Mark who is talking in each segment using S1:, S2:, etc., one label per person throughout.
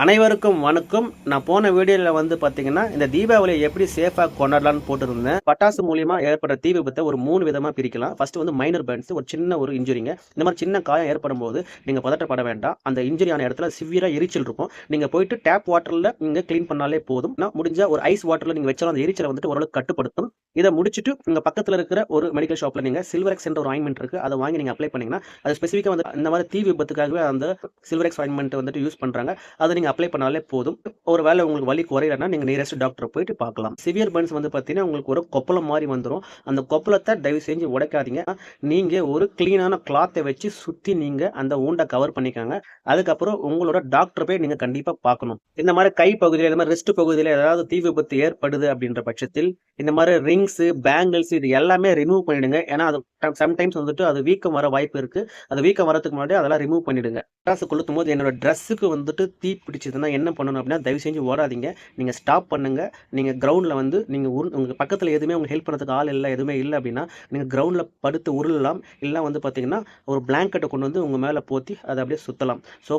S1: அனைவருக்கும் வணக்கம். நான் போன வீடியோல வந்து பாத்தீங்கன்னா, இந்த தீபாவளியை எப்படி சேஃபா கொண்டாடலாம்னு போட்டிருந்தேன். பட்டாசு மூலியமா ஏற்படுற தீ விபத்தை ஒரு 3 விதமா பிரிக்கலாம். ஃபர்ஸ்ட் வந்து மைனர் பர்ன்ஸ், ஒரு சின்ன ஒரு இன்ஜுரிங்க. இந்த மாதிரி சின்ன காயம் ஏற்படும்போது நீங்க பதட்டப்பட வேண்டாம். அந்த இன்ஜுரி ஆன இடத்துல சிவியரா எரிச்சல் இருக்கும். நீங்க போயிட்டு டேப் வாட்டர்ல நீங்க கிளீன் பண்ணாலே போதும். முடிஞ்சா ஒரு ஐஸ் வாட்டர்ல நீங்க வச்சாலும் அந்த எரிச்சலை வந்துட்டு ஓரளவுக்கு கட்டுப்படுத்தும். இதை முடிச்சுட்டு உங்க பக்கத்துல இருக்கிற ஒரு மெடிக்கல் ஷாப்ல நீங்க சில்வரெக்ஸ் என்ற ஒரு ஆயின்மெண்ட் இருக்கு. அதை வாங்கி நீங்க அப்ளை பண்ணீங்கன்னா, அது ஸ்பெசிஃபிக்கா வந்து இந்த மாதிரி தீ விபத்துக்காகவே அந்த சில்வரெக்ஸ் ஆயின்மெண்ட் வந்துட்டு யூஸ் பண்றாங்க. அதை நீங்க அப்ளை பண்ணாலே போதும். ஒரு வேளை உங்களுக்கு வலி குறையலன்னா நீங்க நியரஸ்ட் டாக்டர் போயிட்டு பார்க்கலாம். சிவியர் பர்ன்ஸ் வந்து பார்த்தீங்கன்னா உங்களுக்கு ஒரு கொப்பளம் மாதிரி வந்துடும். அந்த கொப்பளத்தை தயவு செஞ்சு உடைக்காதீங்க. நீங்க ஒரு கிளீனான கிளாத்தை வச்சு சுத்தி நீங்க அந்த ஊண்டை கவர் பண்ணிக்காங்க. அதுக்கப்புறம் உங்களோட டாக்டர் போய் நீங்க கண்டிப்பா பார்க்கணும். இந்த மாதிரி கை பகுதியில் இந்த மாதிரி ரெஸ்ட் பகுதியில் ஏதாவது தீ விபத்து ஏற்படுது அப்படின்ற பட்சத்தில் இந்த மாதிரி ரிங்ஸ், பேங்கிள்ஸ் இது எல்லாமே ரிமூவ் பண்ணிடுங்க. ஏன்னா அது சம்டைம்ஸ் வந்துட்டு அது வீக்கம் வர வாய்ப்பு இருக்கு. அது வீக்கம் வரதுக்கு முன்னாடி அதெல்லாம் ரிமூவ் பண்ணிடுங்க. பட்டாசு கொளுத்தும் போது என்னோட ட்ரெஸ்ஸுக்கு வந்துட்டு தீ பிடிச்சதுன்னா என்ன பண்ணணும் அப்படின்னா, தயவு செஞ்சு ஓடாதீங்க. நீங்க ஸ்டாப் பண்ணுங்க. நீங்க கிரவுண்ட்ல வந்து நீங்க உங்க பக்கத்துல எதுவுமே உங்க ஹெல்ப் பண்ணதுக்கு ஆள் இல்லை, எதுவுமே இல்லை அப்படின்னா நீங்க கிரவுண்ட்ல படுத்து உருளலாம். இல்லை வந்து பார்த்தீங்கன்னா ஒரு பிளாங்கெட்டை கொண்டு வந்து உங்க மேலே போத்தி அதை அப்படியே சுத்தலாம். ஸோ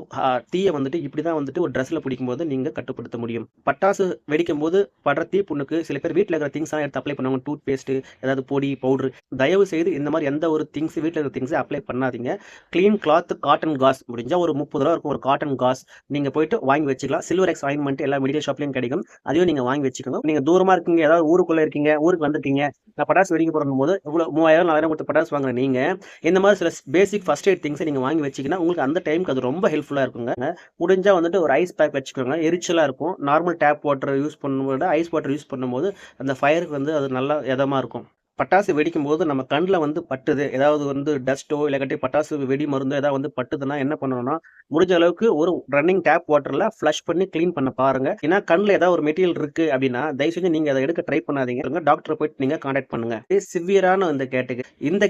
S1: தீயை வந்துட்டு இப்படி தான் வந்துட்டு ஒரு ட்ரெஸ்ஸில் பிடிக்கும் போது நீங்கள் கட்டுப்படுத்த முடியும். பட்டாசு வெடிக்கும் போது படுற தீ புண்ணுக்கு சில பேர் வீட்டில் இருக்கிற திங்ஸ்லாம் எடுத்து அப்ளை பண்ணுவாங்க. டூத் பேஸ்ட்டு, ஏதாவது பொடி, பவுடர். தயவு செய்து இந்த மாதிரி எந்த ஒரு திங்ஸ் வீட்டில் இருக்கிற திங்ஸை அப்ளை பண்ணாதீங்க. க்ளீன் கிளாத், காட்டன் காஸ் முடிஞ்சா ஒரு 30 ரூபா இருக்கும் ஒரு காட்டன் காஸ். நீங்கள் போயிட்டு வாங்கி வச்சுக்கலாம். சில்வரெக்ஸ் ஆயின்மெண்ட் எல்லா மெடிக்கல் ஷாப்லையும் கிடைக்கும். அதையும் நீங்கள் வாங்கி வச்சுக்கோங்க. நீங்கள் தூரமாக இருக்கீங்க, ஏதாவது ஊருக்குள்ளே இருக்கீங்க, ஊருக்கு வந்துட்டீங்க, நான் பட்டாசு வெடிக்க போடும் போது இவ்வளோ 3000 4000 கொடுத்து பட்டாசு வாங்குற நீங்கள் இந்த மாதிரி சில பேசிக் ஃபர்ஸ்ட் எய்ட் திங்ஸை நீங்கள் வாங்கி வச்சிங்கன்னா உங்களுக்கு அந்த டைமுக்கு அது ரொம்ப ஹெல்ப்ஃபுல்லாக இருக்குங்க. முடிஞ்சால் வந்துட்டு ஒரு ஐஸ் பேக் வச்சுக்கோங்க. எரிச்சலாக இருக்கும். நார்மல் டேப் வாட்டர் யூஸ் பண்ணும்போது ஐஸ் வாட்டர் யூஸ் பண்ணும்போது அந்த ஃபயருக்கு வந்து அது நல்லா இதமாக இருக்கும். பட்டாசு வெடிக்கும் போது நம்ம கண்ணில் வந்து பட்டுது, ஏதாவது வந்து டஸ்ட்டோ இல்லாட்டி பட்டாசு வெடி மருந்தோ ஏதாவது வந்து பட்டுதுன்னா என்ன பண்ணணும்னா, முடிஞ்ச அளவுக்கு ஒரு ரன்னிங் டேப் வாட்டரில் ஃப்ளஷ் பண்ணி க்ளீன் பண்ண பாருங்க. ஏன்னா கண்ணில் ஏதாவது ஒரு மெட்டீரியல் இருக்கு அப்படின்னா தயவு செஞ்சு நீங்கள் அதை எடுக்க ட்ரை பண்ணாதீங்க. டாக்டரை போயிட்டு நீங்கள் கான்டாக்ட் பண்ணுங்க. சிவியரான இந்த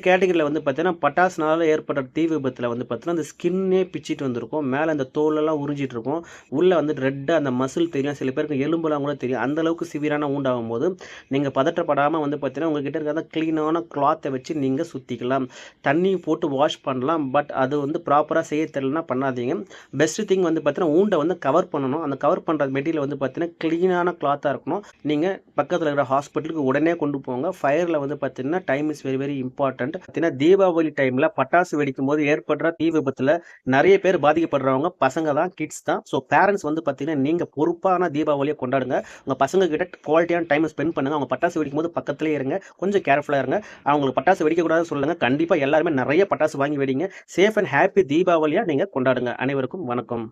S1: கேட்டகரியில் வந்து பார்த்தீங்கன்னா பட்டாசுனால ஏற்படுற தீ விபத்தில் வந்து பார்த்தீங்கன்னா அந்த ஸ்கின்னே பிச்சிட்டு வந்திருக்கும். மேலே அந்த தோலெல்லாம் உறிஞ்சிட்டு இருக்கும். உள்ளே வந்து ரெட்டாக அந்த மசில் தெரியும். சில பேருக்கு எலும்புலாம் கூட தெரியும். அந்த அளவுக்கு சிவியரான ஊண்டாகும் போது நீங்கள் பதற்றப்படாமல் வந்து பார்த்தீங்கன்னா உங்ககிட்ட இருக்கிற கிளீனான கிளாத்தை வச்சு நீங்கள் சுற்றிக்கலாம். தண்ணி போட்டு வாஷ் பண்ணலாம். பட் அது வந்து ப்ராப்பராக செய்ய தெரியலனா பண்ணாதீங்க. பெஸ்ட் திங் வந்து பார்த்தீங்கன்னா ஊண்டை வந்து கவர் பண்ணணும். அந்த கவர் பண்ணுற மெட்டீரியல் வந்து பார்த்தீங்கன்னா க்ளீனான கிளாத்தாக இருக்கணும். நீங்கள் பக்கத்தில் இருக்கிற ஹாஸ்பிட்டலுக்கு உடனே கொண்டு போங்க. ஃபயரில் வந்து பார்த்தீங்கன்னா time is very very important. பார்த்தீங்கன்னா தீபாவளி டைமில் பட்டாசு வெடிக்கும் போது ஏற்படுற தீ விபத்தில் நிறைய பேர் பாதிக்கப்படுறவங்க பசங்க தான், கிட்ஸ் தான். ஸோ பேரண்ட்ஸ் வந்து பார்த்தீங்கன்னா நீங்கள் பொறுப்பான தீபாவளியை கொண்டாடுங்க. உங்கள் பசங்க கிட்ட குவாலிட்டியான டைம் ஸ்பெண்ட் பண்ணுங்க. அவங்க பட்டாசு வெடிக்கும் போது பக்கத்துலேயே இருங்க. கொஞ்சம் கேர்ஃபுல்லாக இருங்க. அவங்களுக்கு பட்டாசு வெடிக்கக்கூடாதுன்னு சொல்லுங்க. கண்டிப்பாக எல்லாருமே நிறைய பட்டாசு வாங்கி வெடிங்க. சேஃப் அண்ட் ஹாப்பி தீபாவளியாக நீங்கள் கொண்டாடுங்க. அனைவருக்கும் வணக்கம்.